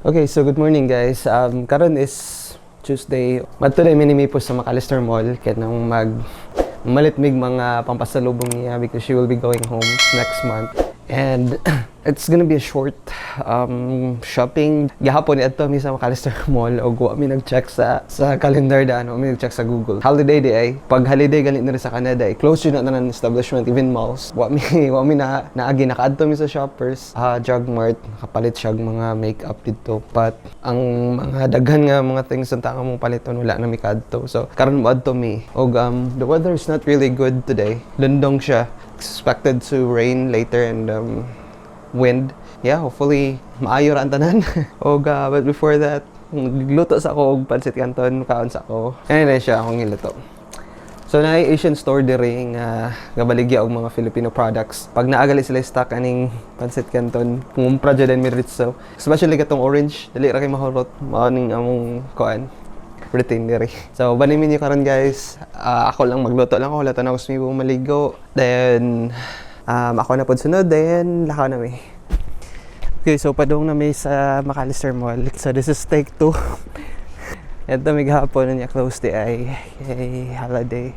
Okay, so good morning guys. Karon is Tuesday. Today minimi po sa McCallister Mall kaya nang malitmig mga pampasalubong niya because she will be going home next month. And it's gonna be a short shopping. Gahapon ni adto mi sa McCallister Mall o wa mi nag-check sa calendar da mi nag-check sa Google. Holiday day ay pag holiday galit na rin sa Canada ay close yun na ng establishment, even malls. Wa mi naagi nakaadto mi sa Shoppers, Drug Mart, nakapalit siya mga makeup dito. But ang mga daghan nga mga things sa tanga mong paliton wala na mi kadto. So karon mo adto mi. Og the weather is not really good today. Lundong siya. Expected to rain later and wind. Yeah, hopefully maayo ra ang tanan. But before that, nagluto sa ako og pancit canton, kaon sa ako. Anyway siya akong giluto. So na Asian store diri nga gabaligya og mga Filipino products. Pag naagali sila stock aning pancit canton, kumpra jud mi ritso. Especially katong orange, dili ra kay mahurot, mao ning among kuan routine diri. So banimin niyo karon guys. Ako lang magluto lang ako, wala na ako sumibo maligo. Then ako na pod sunod, then lakaw na mi. Okay, so padung na mi sa McCallister Mall. So this is take 2. Ito may gahapon niya close di ay holiday.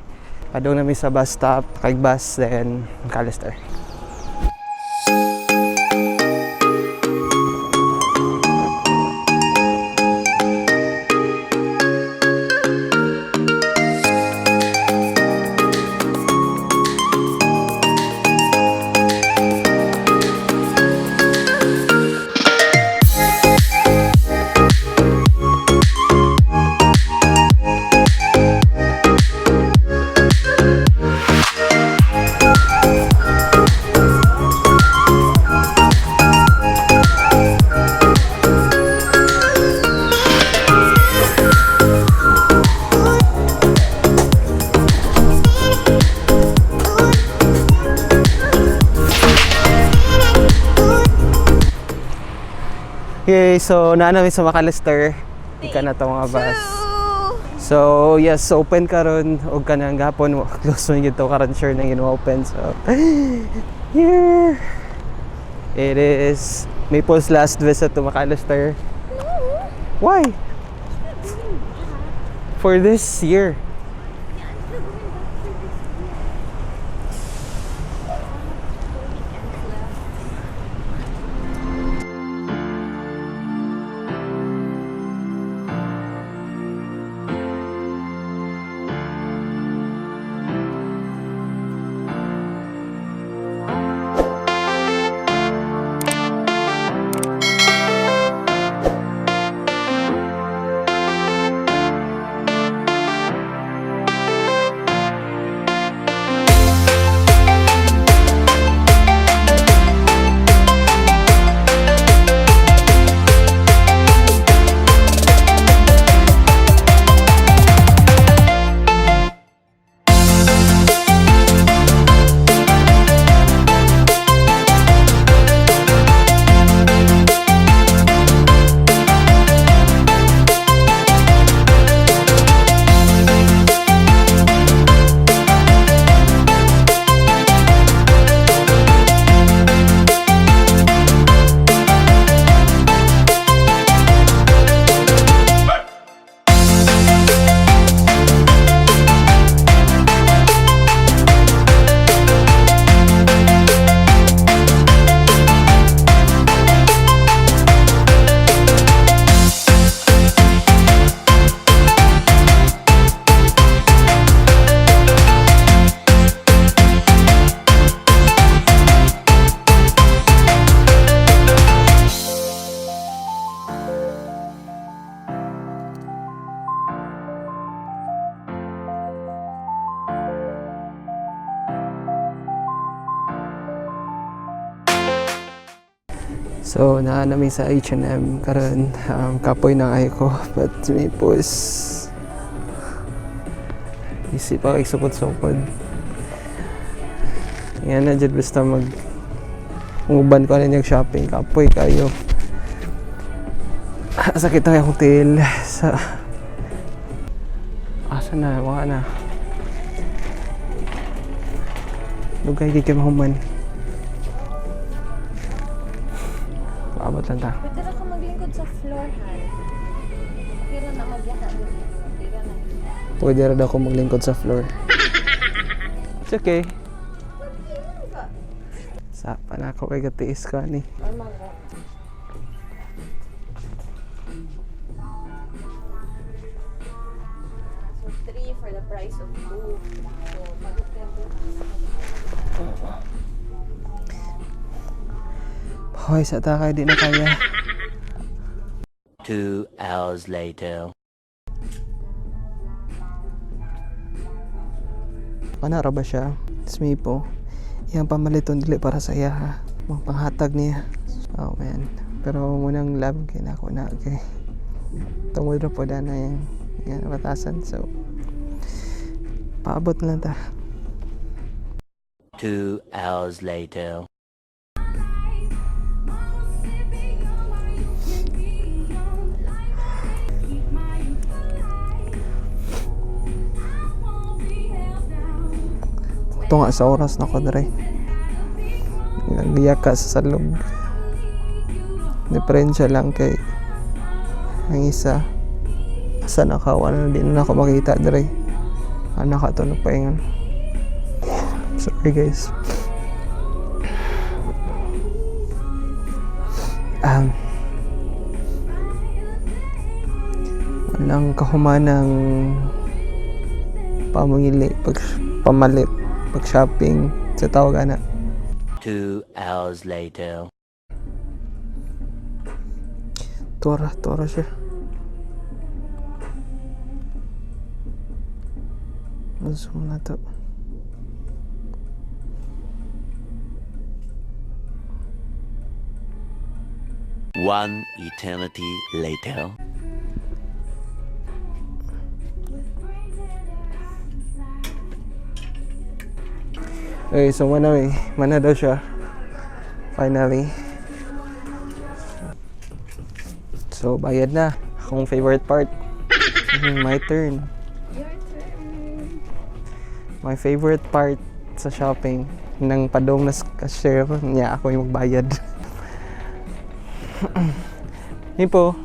Padung na mi sa bus stop, kay bus then McCallister. Okay, so naanami sa McCallister. Ika na to mga bus. So, yes, open karon og kanang gapon close man gito karon sure nang open. So, here it is. Maple's last visit to McCallister. Why? For this year. So naanami sa H&M karon kapoy na ay ko but may pus isip pa kay supod-supod. Yan na dyan basta uban ko na shopping kapoy kayo. Sakit na yung hotel sa asa na wala na lugay di kay mahuman. Paabot lang ta. Pwede na ka maglingkod sa floor, Han. Pero na magyaka din. Pero na. Pwede rin ako maglingkod sa floor. It's okay. Sapa na ako kay gatiis ka ni. Normal ra. So 3 for the price of 2. So pagod ka Hoy, sa takay di na kaya. 2 hours later. Panara ba siya? It's me po. Iyang pamaliton dili para sa iya ha. Mga panghatag niya. Oh man. Pero munang love kay na ako na kay. Tungod na po na yung yan batasan. So paabot lang ta. 2 hours later. Ito nga sa oras na ko dre. Nagbiyak ka sa salog. Diferensya lang kay ang isa sa nakawan na din na ako makita dre. Anak ka ito nagpahingan. Sorry guys. Walang kahumanang pamangili pamalit pag-shopping sa tawag ana. 2 hours later. Tora siya. Zoom na to. One eternity later. Okay, so mana daw siya. Finally. So, bayad na. Akong favorite part. My turn. Your turn. My favorite part sa shopping. Nang padong na cashier niya, ako yung magbayad. Mipo.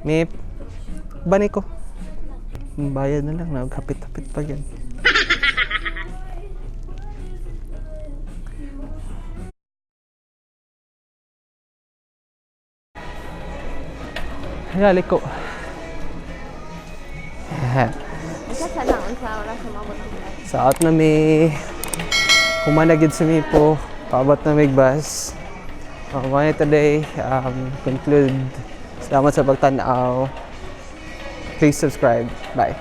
Mip. Bani ko. Bayad na lang. Nagkapit-tapit pa yan. Hali ko. Isa sa lang sa oras sa mabot nila. Sa out na may humanagid sa mi po. Paabot na may bus. Mga today, conclude. Salamat sa pagtanaw. Please subscribe. Bye.